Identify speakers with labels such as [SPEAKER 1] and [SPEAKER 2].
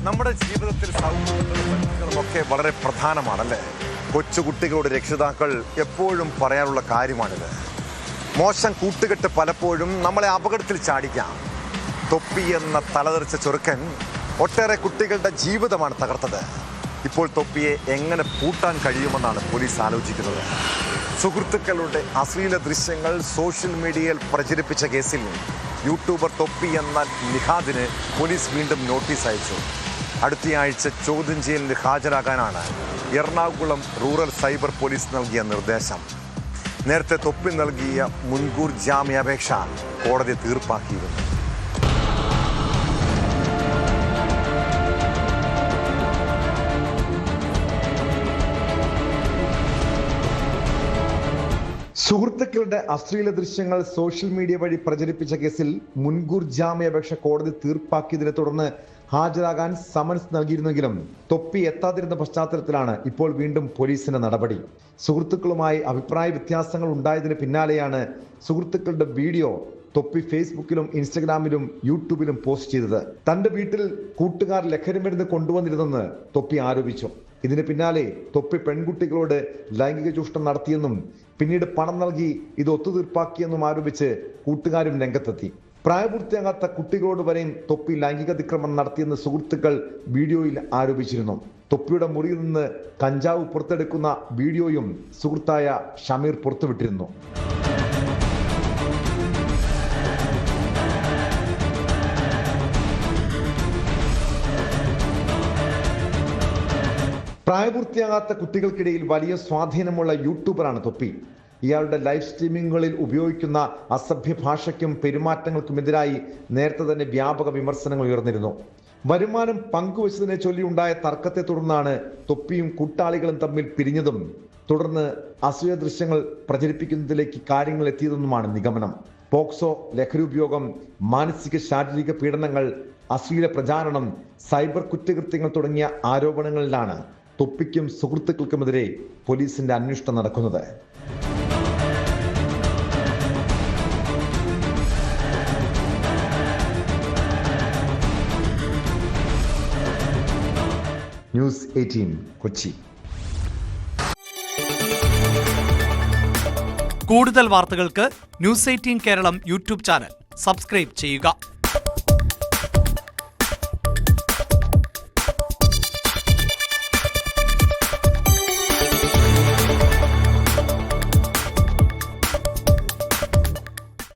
[SPEAKER 1] നമ്മുടെ ജീവിതത്തിൽ സൗഹൃദങ്ങളുമൊക്കെ വളരെ പ്രധാനമാണല്ലേ. കൊച്ചുകുട്ടികളോട് രക്ഷിതാക്കൾ എപ്പോഴും പറയാനുള്ള കാര്യമാണിത്. മോശം കൂട്ടുകെട്ട് പലപ്പോഴും നമ്മളെ അപകടത്തിൽ ചാടിക്കാം. തൊപ്പി എന്ന തലതെറിച്ച ചെറുക്കൻ ഒട്ടേറെ കുട്ടികളുടെ ജീവിതമാണ് തകർത്തത്. ഇപ്പോൾ തൊപ്പിയെ എങ്ങനെ പൂട്ടാൻ കഴിയുമെന്നാണ് പോലീസ് ആലോചിക്കുന്നത്. സുഹൃത്തുക്കളുടെ അശ്ലീല ദൃശ്യങ്ങൾ സോഷ്യൽ മീഡിയയിൽ പ്രചരിപ്പിച്ച കേസിൽ യൂട്യൂബർ തൊപ്പി എന്ന നിഹാദിന് പോലീസ് വീണ്ടും നോട്ടീസ് അയച്ചു. അടുത്തയാഴ്ച ചോദ്യം ചെയ്യലിന് ഹാജരാകാനാണ് എറണാകുളം റൂറൽ സൈബർ പോലീസ് നൽകിയ നിർദ്ദേശം. നേരത്തെ തൊപ്പി നൽകിയ മുൻകൂർ ജാമ്യാപേക്ഷ കോടതി തീർപ്പാക്കിയിരുന്നു. സുഹൃത്തുക്കളുടെ അശ്ലീല ദൃശ്യങ്ങൾ സോഷ്യൽ മീഡിയ വഴി പ്രചരിപ്പിച്ച കേസിൽ മുൻകൂർ ജാമ്യാപേക്ഷ കോടതി തീർപ്പാക്കിയതിനെ തുടർന്ന് ഹാജരാകാൻ സമൻസ് നൽകിയിരുന്നെങ്കിലും തൊപ്പി എത്താതിരുന്ന പശ്ചാത്തലത്തിലാണ് ഇപ്പോൾ വീണ്ടും പോലീസിന്റെ നടപടി. സുഹൃത്തുക്കളുമായി അഭിപ്രായ വ്യത്യാസങ്ങൾ ഉണ്ടായതിന് പിന്നാലെയാണ് സുഹൃത്തുക്കളുടെ വീഡിയോ തൊപ്പി ഫേസ്ബുക്കിലും ഇൻസ്റ്റഗ്രാമിലും യൂട്യൂബിലും പോസ്റ്റ് ചെയ്തത്. തന്റെ വീട്ടിൽ കൂട്ടുകാർ ലഹരിമരുന്ന് കൊണ്ടുവന്നിരുന്നെന്ന് തൊപ്പി ആരോപിച്ചു. ഇതിന് പിന്നാലെ തൊപ്പി പെൺകുട്ടികളോട് ലൈംഗിക ചൂഷണം നടത്തിയെന്നും പിന്നീട് പണം നൽകി ഇത് ഒത്തുതീർപ്പാക്കിയെന്നും ആരോപിച്ച് കൂട്ടുകാരും രംഗത്തെത്തി. പ്രായപൂർത്തിയാകാത്ത കുട്ടികളോട് വരെയും തൊപ്പി ലൈംഗികാതിക്രമണം നടത്തിയെന്ന് സുഹൃത്തുക്കൾ വീഡിയോയിൽ ആരോപിച്ചിരുന്നു. തൊപ്പിയുടെ മുറിയിൽ നിന്ന് കഞ്ചാവ് പുറത്തെടുക്കുന്ന വീഡിയോയും സുഹൃത്തായ ഷമീർ പുറത്തുവിട്ടിരുന്നു. പ്രായപൂർത്തിയാകാത്ത കുട്ടികൾക്കിടയിൽ വലിയ സ്വാധീനമുള്ള യൂട്യൂബറാണ് തൊപ്പി. ഇയാളുടെ ലൈവ് സ്ട്രീമിങ്ങുകളിൽ ഉപയോഗിക്കുന്ന അസഭ്യ ഭാഷയ്ക്കും പെരുമാറ്റങ്ങൾക്കുമെതിരായി നേരത്തെ തന്നെ വ്യാപക വിമർശനങ്ങൾ ഉയർന്നിരുന്നു. വരുമാനം പങ്കുവച്ചതിനെ ചൊല്ലിയുണ്ടായ തർക്കത്തെ തുടർന്നാണ് തൊപ്പിയും കൂട്ടാളികളും തമ്മിൽ പിരിഞ്ഞതും തുടർന്ന് അസൂയ ദൃശ്യങ്ങൾ പ്രചരിപ്പിക്കുന്നതിലേക്ക് കാര്യങ്ങൾ എത്തിയതെന്നുമാണ് നിഗമനം. പോക്സോ, ലഹരി ഉപയോഗം, മാനസിക ശാരീരിക പീഡനങ്ങൾ, അശ്ലീല പ്രചാരണം, സൈബർ കുറ്റകൃത്യങ്ങൾ തുടങ്ങിയ ആരോപണങ്ങളിലാണ് തൊപ്പിക്കും സുഹൃത്തുക്കൾക്കുമെതിരെ പോലീസിന്റെ അന്വേഷണം നടക്കുന്നത്. ന്യൂസ് 18 കൊച്ചി.
[SPEAKER 2] കൂടുതൽ വാർത്തകൾക്ക് news 18 Keralam YouTube channel subscribe ചെയ്യുക.